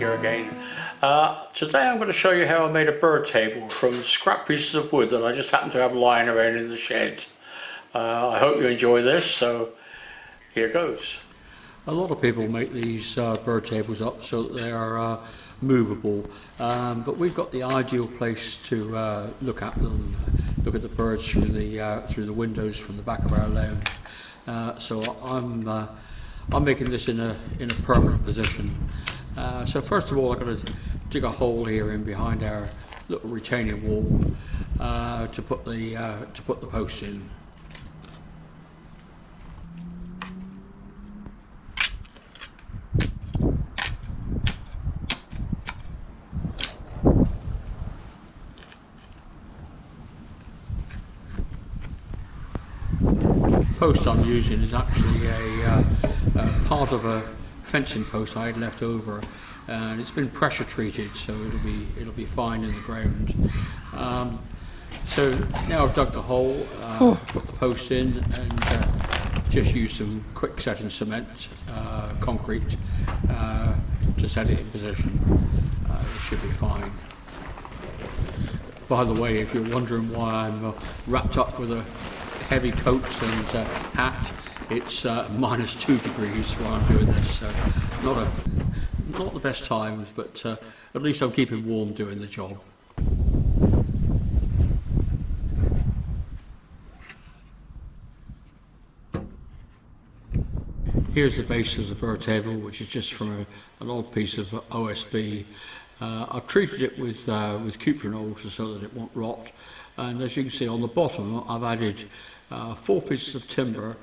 here again. Today I'm going to show you how I made a bird table from scrap pieces of wood that I just happened to have lying around in the shed. I hope you enjoy this, so here goes. A lot of people make these bird tables up so that they are movable, but we've got the ideal place to look at them, look at the birds through the windows from the back of our lounge. So I'm making this in a permanent position. So first of all, I'm going to dig a hole here in behind our little retaining wall to put the posts in. The post I'm using is actually a part of a fencing post I had left over, and it's been pressure treated, so it'll be fine in the ground. So now I've dug the hole, put the post in, and just used some quick setting cement, concrete, to set it in position. It should be fine. By the way, if you're wondering why I'm wrapped up with a heavy coats and hat, it's -2 degrees while I'm doing this, so not the best times, but at least I'm keeping warm doing the job. Here's the base of the bird table, which is just from an old piece of OSB. I've treated it with cuprinol so that it won't rot, and as you can see on the bottom I've added 4 pieces of timber,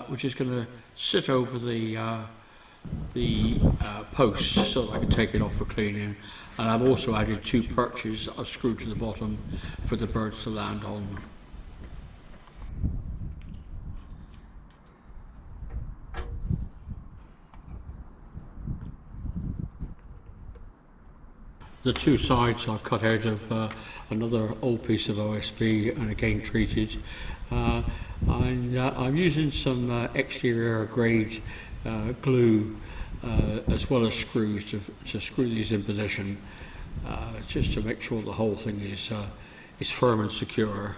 which is going to sit over the posts so that I can take it off for cleaning, and I've also added 2 perches I've screwed to the bottom for the birds to land on. The 2 sides I've cut out of another old piece of OSB and again treated. I'm using some exterior grade glue as well as screws to screw these in position, just to make sure the whole thing is firm and secure.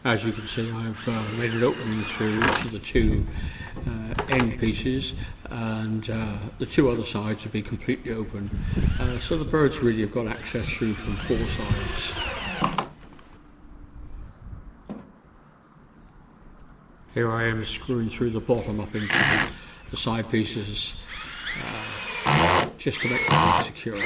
As you can see, I've made an opening through each of the 2 end pieces, and the 2 other sides will be completely open, so the birds really have got access through from 4 sides. Here I am screwing through the bottom up into the side pieces, just to make them secure.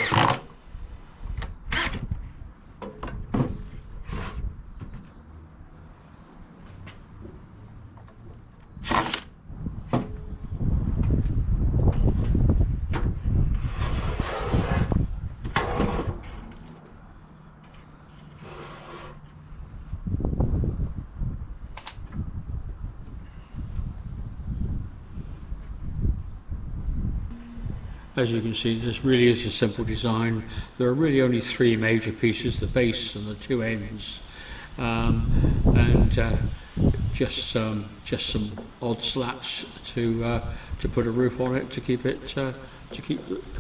As you can see, this really is a simple design. There are really only 3 major pieces: the base and the 2 ends, and just some odd slats to put a roof on it to keep it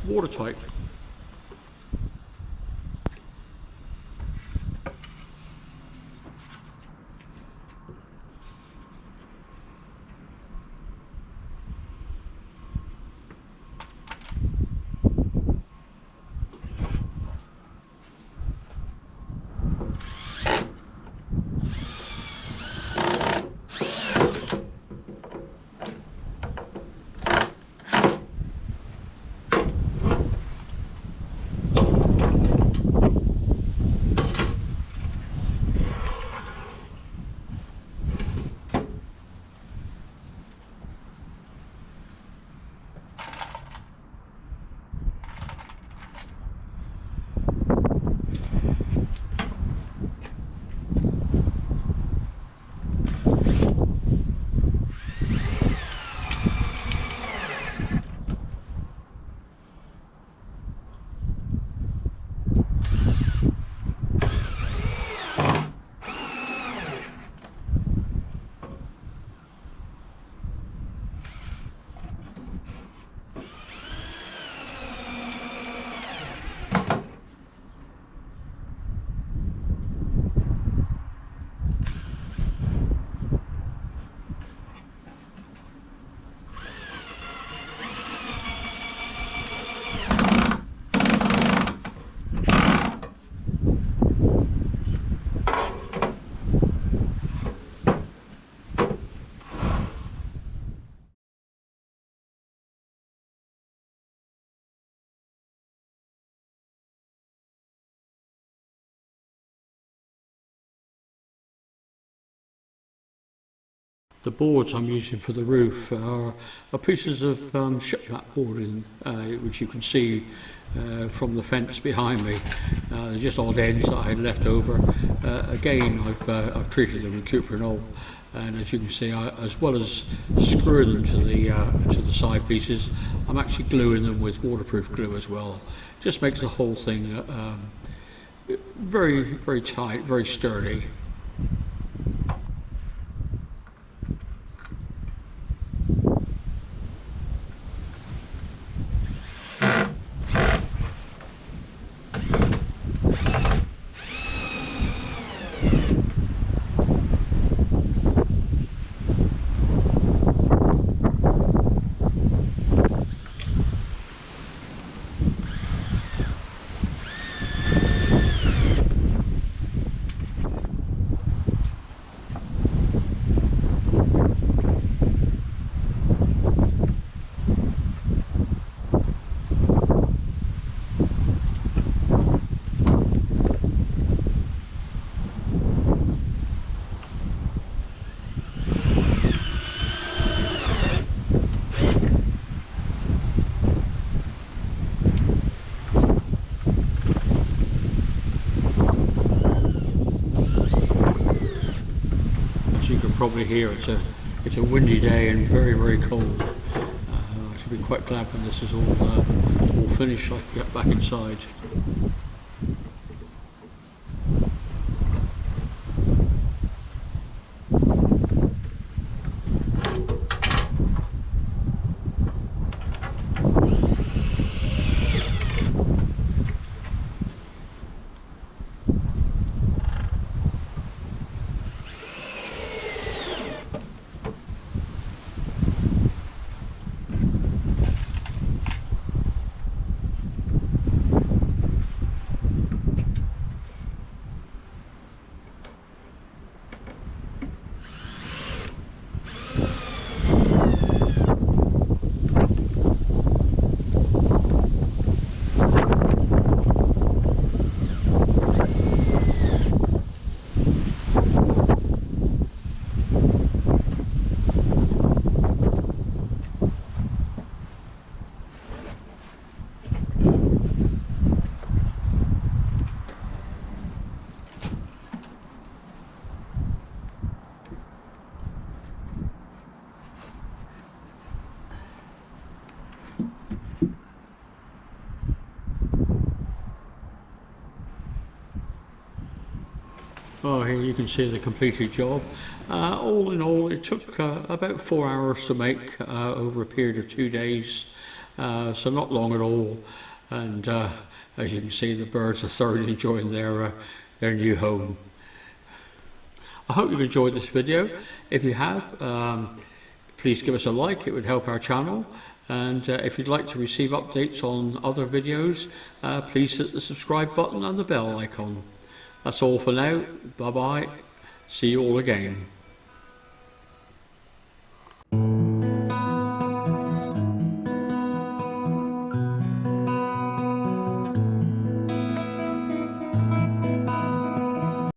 watertight. The boards I'm using for the roof are pieces of shiplap boarding, which you can see from the fence behind me. They're just odd ends that I had left over. Again, I've treated them with cuprinol, and as you can see, as well as screwing them to the side pieces, I'm actually gluing them with waterproof glue as well. Just makes the whole thing very, very tight, very sturdy. You can probably hear it's a windy day and very, very cold. I should be quite glad when this is all finished so I can get back inside. Oh, here you can see the completed job. All in all, it took about 4 hours to make over a period of 2 days, so not long at all. And as you can see, the birds are thoroughly enjoying their new home. I hope you've enjoyed this video. If you have, please give us a like, it would help our channel. And if you'd like to receive updates on other videos, please hit the subscribe button and the bell icon. That's all for now. Bye bye. See you all again.